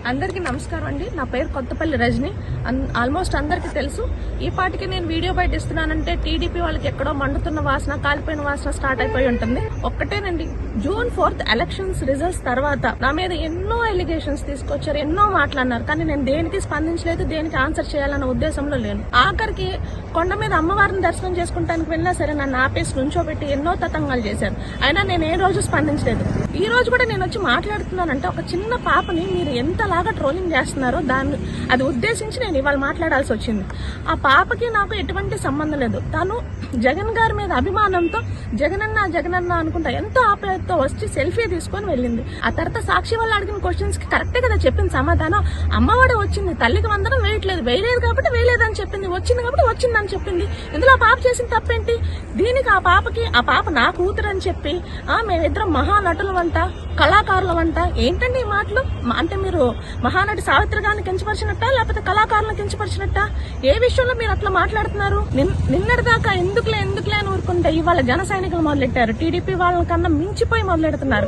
అందరికీ నమస్కారం అండి. నా పేరు కొత్తపల్లి రజని. ఆల్మోస్ట్ అందరికీ తెలుసు. ఈ పాటికి నేను వీడియో బయట ఇస్తున్నానంటే టీడీపీ వాళ్ళకి ఎక్కడో మండుతున్న వాసన, కాలిపోయిన వాసన స్టార్ట్ అయిపోయి ఉంటుంది. ఒక్కటేనండి, June 4th ఎలక్షన్స్ రిజల్ట్స్ తర్వాత నా మీద ఎన్నో ఎలిగేషన్స్ తీసుకొచ్చారు, ఎన్నో మాట్లాడినారు. కానీ నేను దేనికి స్పందించలేదు, దేనికి ఆన్సర్ చేయాలన్న ఉద్దేశంలో లేను. ఆఖరికి కొండ మీద అమ్మవారిని దర్శనం చేసుకుంటానికి వెళ్ళినా సరే నన్ను ఆపేసి నుంచోబెట్టి ఎన్నో తతంగాలు చేశారు. అయినా నేను ఏ రోజు స్పందించలేదు. ఈ రోజు కూడా నేను వచ్చి మాట్లాడుతున్నానంటే ఒక చిన్న పాపని మీరు ఎంతలాగా ట్రోలింగ్ చేస్తున్నారో అది ఉద్దేశించి నేను ఇవాళ మాట్లాడాల్సి వచ్చింది. ఆ పాపకి నాకు ఎటువంటి సంబంధం లేదు. తను జగన్ గారి మీద అభిమానంతో జగనన్న అనుకుంటా ఎంతో ఆప్యాయతతో వచ్చి సెల్ఫీ తీసుకొని వెళ్ళింది. ఆ తర్వాత సాక్షి వాళ్ళు అడిగిన క్వశ్చన్స్ కి కరెక్టే కదా చెప్పింది సమాధానం. అమ్మఒడి వచ్చింది, తల్లికి వందనం వేయలేదు కాబట్టి వేయలేదని చెప్పింది, వచ్చింది కాబట్టి వచ్చిందని చెప్పింది. ఇందులో ఆ పాప చేసిన తప్పేంటి? దీనికి ఆ పాప నా కూతురు అని చెప్పి మేమిద్దరం మహానటుల వంట, కళాకారుల వంట. ఏంటండి ఈ మాటలు? అంటే మీరు మహానటి సావిత్రి గారిని కించపరిచినట్ట, లేకపోతే కళాకారులను కించపరిచినట్ట? ఏ విషయంలో మీరు అట్లా మాట్లాడుతున్నారు? నిన్నటిదాకా ఎందుకులే అని ఊరుకుంటే ఇవాళ జన సైనికులు మొదలెట్టారు. టీడీపీ వాళ్ళ కన్నా మించిపోయి మొదలెడుతున్నారు.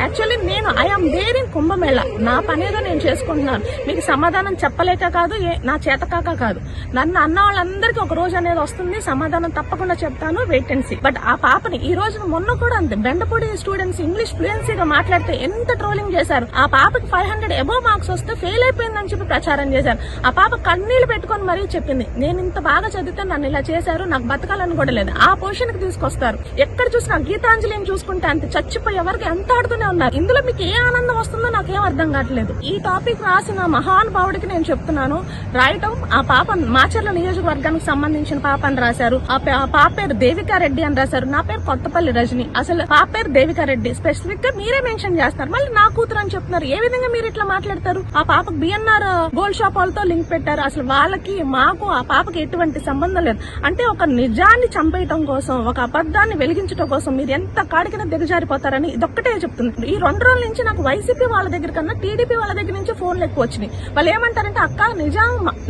యాక్చువల్లీ నేను ఐఎమ్ దేర్ ఇన్ కుంభమేళ. నా పనేదో నేను చేసుకుంటున్నాను. మీకు సమాధానం చెప్పలేక కాదు, నా చేతకాక కాదు. నన్ను అన్న వాళ్ళందరికీ ఒక రోజు అనేది వస్తుంది, సమాధానం తప్పకుండా చెప్తాను, వెయిట్ అండ్ సీ. బట్ ఆ పాపని ఈ రోజు మొన్న కూడా అంతే, బెండపూడి స్టూడెంట్స్ ఇంగ్లీష్ ఫ్లూయెన్సీగా మాట్లాడితే ఎంత ట్రోలింగ్ చేశారు. ఆ పాపకి 500 అబోవ్ మార్క్స్ వస్తే ఫెయిల్ అయిపోయిందని చెప్పి ప్రచారం చేశారు. ఆ పాప కన్నీళ్లు పెట్టుకొని మరీ చెప్పింది, నేను ఇంత బాగా చదివితే నన్ను ఇలా చేశారు, నాకు బతకాలని కూడా లేదు. ఆ పొజిషన్ కి తీసుకొస్తారు. ఎక్కడ చూసినా గీతాంజలిని చూసుకుంటే అంతే చచ్చిపోయి ఎవరికి ఎంత ఆడుతూనే ఉన్నారు. ఇందులో మీకు ఏ ఆనందం వస్తుందో నాకేం అర్థం కావట్లేదు. ఈ టాపిక్ రాసిన మహానుభావుడికి నేను చెప్తున్నాను, రాయటం ఆ పాప మాచర్ల నియోజకవర్గానికి సంబంధించిన పాప అని రాశారు. ఆ పాప పేరు దేవికారెడ్డి అని రాశారు. నా పేరు కొత్తపల్లి రజని. అసలు పాప పేరు దేవికారెడ్డి. స్పెసిఫిక్ గా మీరే మెన్షన్ చేస్తారు, మళ్ళీ నా కూతురు అని చెప్తున్నారు. ఏ విధంగా మీరు ఇట్లా మాట్లాడతారు? ఆ పాపకు బిఎన్ఆర్ గోల్డ్ షాప్ వాళ్ళతో లింక్ పెట్టారు. అసలు వాళ్ళకి మాకు ఆ పాపకి ఎటువంటి సంబంధం లేదు. అంటే ఒక నిజాన్ని చంపేయటం కోసం, ఒక అబద్ధాన్ని వెలిగించడం కోసం మీరు ఎంత కాడికైనా దిగజారిపోతారని ఇదొక్కటే చెప్తుంది. ఈ 2 రోజుల నుంచి నాకు వైసీపీ వాళ్ళ దగ్గర కన్నా టీడీపీ వాళ్ళ దగ్గర నుంచి ఫోన్లు ఎక్కువ వచ్చినాయి. వాళ్ళు ఏమంటారంటే, అక్క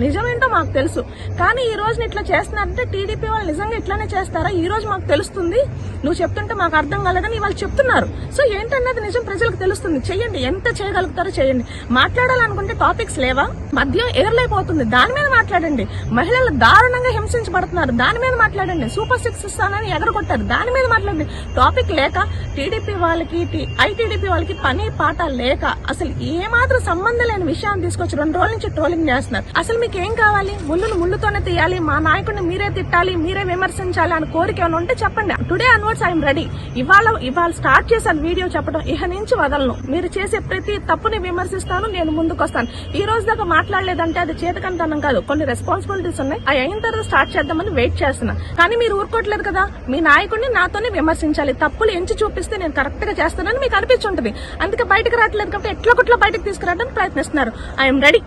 నిజమేంటో మాకు తెలుసు, కానీ ఈ రోజు ఇట్లా చేస్తున్నారంటే టీడీపీ వాళ్ళు నిజంగా ఇట్లానే చేస్తారా? ఈ రోజు మాకు తెలుస్తుంది, నువ్వు చెప్తుంటే మాకు అర్థం కాలేదని వాళ్ళు చెప్తున్నారు. సో ఏంటన్నది నిజం ప్రజలకు తెలుస్తుంది. చెయ్యండి, ఎంత చేయగలుగుతారో చేయండి. మాట్లాడాలనుకుంటే టాపిక్స్ లేవా? మద్యం ఎగరలేకపోతుంది, దాని మీద మాట్లాడండి. మహిళలు దారుణంగా హింసించబడుతున్నారు, దాని మీద మాట్లాడండి. సూపర్ 6 ఇస్తానని ఎగరగొట్టారు, దాని మీద మాట్లాడండి. టాపిక్ లేక టీడీపీ వాళ్ళకి ఐటీడీపీ వాళ్ళకి పని పాట లేక అసలు ఏమాత్రం సంబంధం లేని విషయాన్ని తీసుకొచ్చి 2 రోజుల నుంచి ట్రోలింగ్ చేస్తున్నారు. అసలు మీకు ఏం కావాలి? ముళ్ళుతోనే తీయాలి, మా నాయకుడిని మీరే తిట్టాలి, మీరే విమర్శించాలి అని కోరిక ఏమైనా ఉంటే చెప్పండి. Today onwards I'm ready. ఇవాళ స్టార్ట్ చేశాను వీడియో చెప్పడం, ఇహ నుంచి వదలను. మీరు చేసే ప్రతి తప్పుని విమర్శిస్తాను, నేను ముందుకు వస్తాను. ఈ రోజు దాకా మాట్లాడలేదంటే అది చేతకంతనం కాదు, కొన్ని రెస్పాన్సిబిలిటీస్ ఉన్నాయి. అవి అయిన తర్వాత స్టార్ట్ చేద్దామని వెయిట్ చేస్తున్నా. కానీ మీరు ఊరుకోవట్లేదు కదా. మీ నాయకుడిని నాతోనే విమర్శించాలి, తప్పులు ఎంచి చూపిస్తే నేను కరెక్ట్ గా చేస్తానని మీకు అనిపించుంటది. అందుకే బయటకు రావట్లేదు కాబట్టి ఎట్లా బయటకు తీసుకురావడానికి ప్రయత్నిస్తున్నారు. I'm ready.